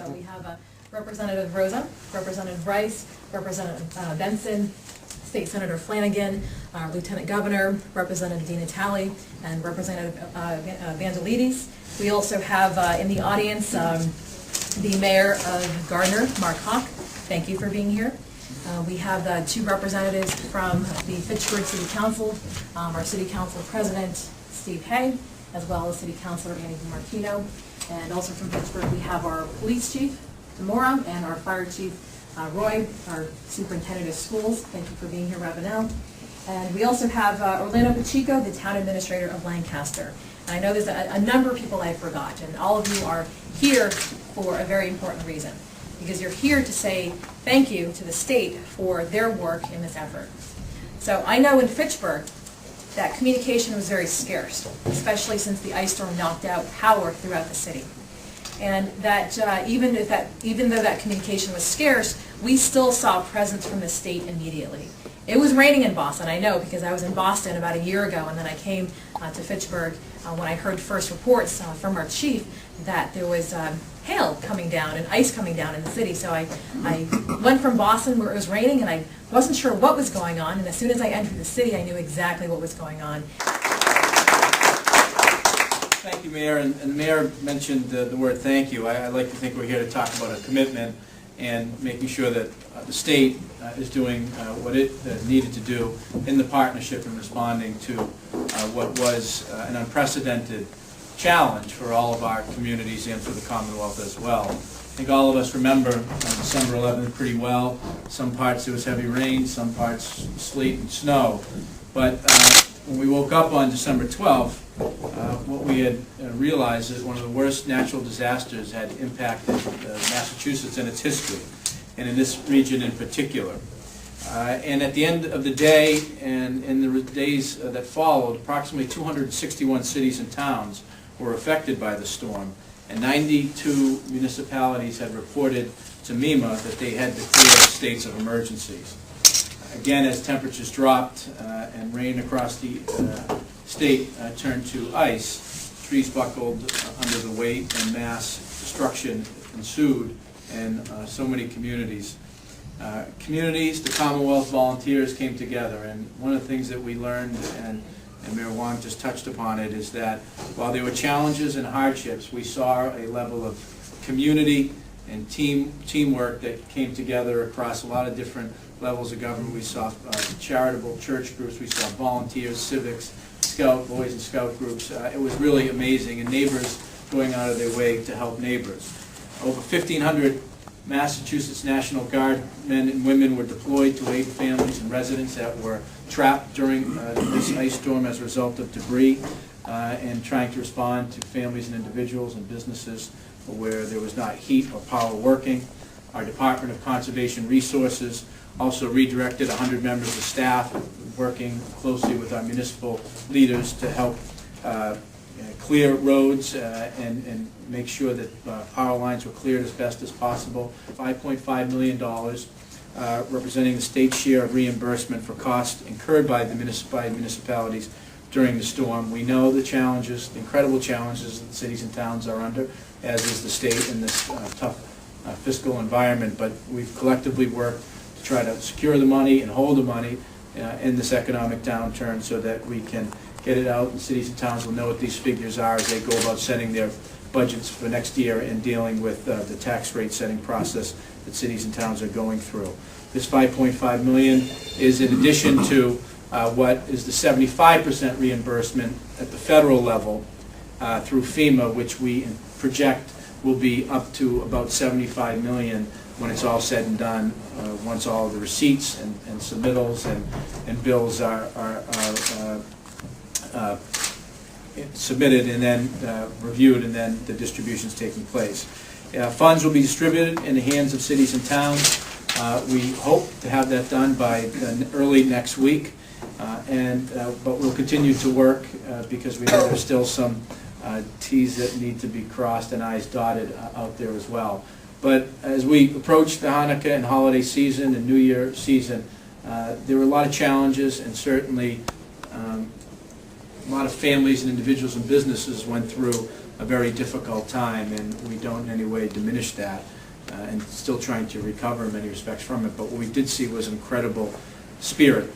So we have Representative Rosa, Representative Rice, Representative Benson, State Senator Flanagan, Lieutenant Governor, Representative Di Natale, and Representative Vandalides. We also have in the audience the Mayor of Gardner, Mark Hawk. Thank you for being here. We have two representatives from the Fitchburg City Council, our City Council President, Steve Hay, as well as City Councilor Annie DiMartino. And also from Fitchburg, we have our Police Chief, Demora, and our Fire Chief, Roy, our Superintendent of Schools. Thank you for being here, Ravenel. And we also have Orlando Pacheco, the Town Administrator of Lancaster. And I know there's a number of people I forgot, and all of you are here for a very important reason, because you're here to say thank you to the state for their work in this effort. So I know in Fitchburg that communication was very scarce, especially since the ice storm knocked out power throughout the city. And that even though that communication was scarce, we still saw presence from the state immediately. It was raining in Boston, I know, because I was in Boston about a year ago, and then I came to Fitchburg when I heard first reports from our chief that there was hail coming down and ice coming down in the city. So I went from Boston where it was raining, and I wasn't sure what was going on, and as soon as I entered the city, I knew exactly what was going on. Thank you, Mayor. And the Mayor mentioned the word thank you. I like to think we're here to talk about a commitment and making sure that the state is doing what it needed to do in the partnership and responding to what was an unprecedented challenge for all of our communities and for the Commonwealth as well. I think all of us remember December 11th pretty well. Some parts there was heavy rain, some parts sleet and snow. But when we woke up on December 12th, what we had realized is one of the worst natural disasters had impacted Massachusetts in its history, and in this region in particular. And at the end of the day, and in the days that followed, approximately 261 cities and towns were affected by the storm, and 92 municipalities had reported to MEMA that they had declared states of emergencies. Again, as temperatures dropped and rain across the state turned to ice, trees buckled under the weight, and mass destruction ensued in so many communities. The Commonwealth volunteers came together, and one of the things that we learned, and Mayor Wong just touched upon it, is that while there were challenges and hardships, we saw a level of community and teamwork that came together across a lot of different levels of government. We saw charitable church groups, we saw volunteers, civics, Boys and Scout groups. It was really amazing, and neighbors going out of their way to help neighbors. Over 1,500 Massachusetts National Guard men and women were deployed to aid families and residents that were trapped during this ice storm as a result of debris, and trying to respond to families and individuals and businesses where there was not heat or power working. Our Department of Conservation Resources also redirected 100 members of staff working closely with our municipal leaders to help clear roads and make sure that power lines were cleared as best as possible. $5.5 million representing the state's share of reimbursement for costs incurred by the municipalities during the storm. We know the challenges, the incredible challenges that cities and towns are under, as is the state in this tough fiscal environment, but we've collectively worked to try to secure the money and hold the money in this economic downturn so that we can get it out, and cities and towns will know what these figures are as they go about setting their budgets for next year and dealing with the tax rate setting process that cities and towns are going through. This $5.5 million is in addition to what is the 75% reimbursement at the federal level through FEMA, which we project will be up to about $75 million when it's all said and done, once all of the receipts and submittals and bills are submitted and then reviewed, and then the distributions taking place. Funds will be distributed in the hands of cities and towns. We hope to have that done by early next week, but we'll continue to work because we know there's still some T's that need to be crossed and I's dotted out there as well. But as we approach the Hanukkah and holiday season and New Year season, there were a lot of challenges, and certainly a lot of families and individuals and businesses went through a very difficult time, and we don't in any way diminish that, and still trying to recover in many respects from it. But what we did see was incredible spirit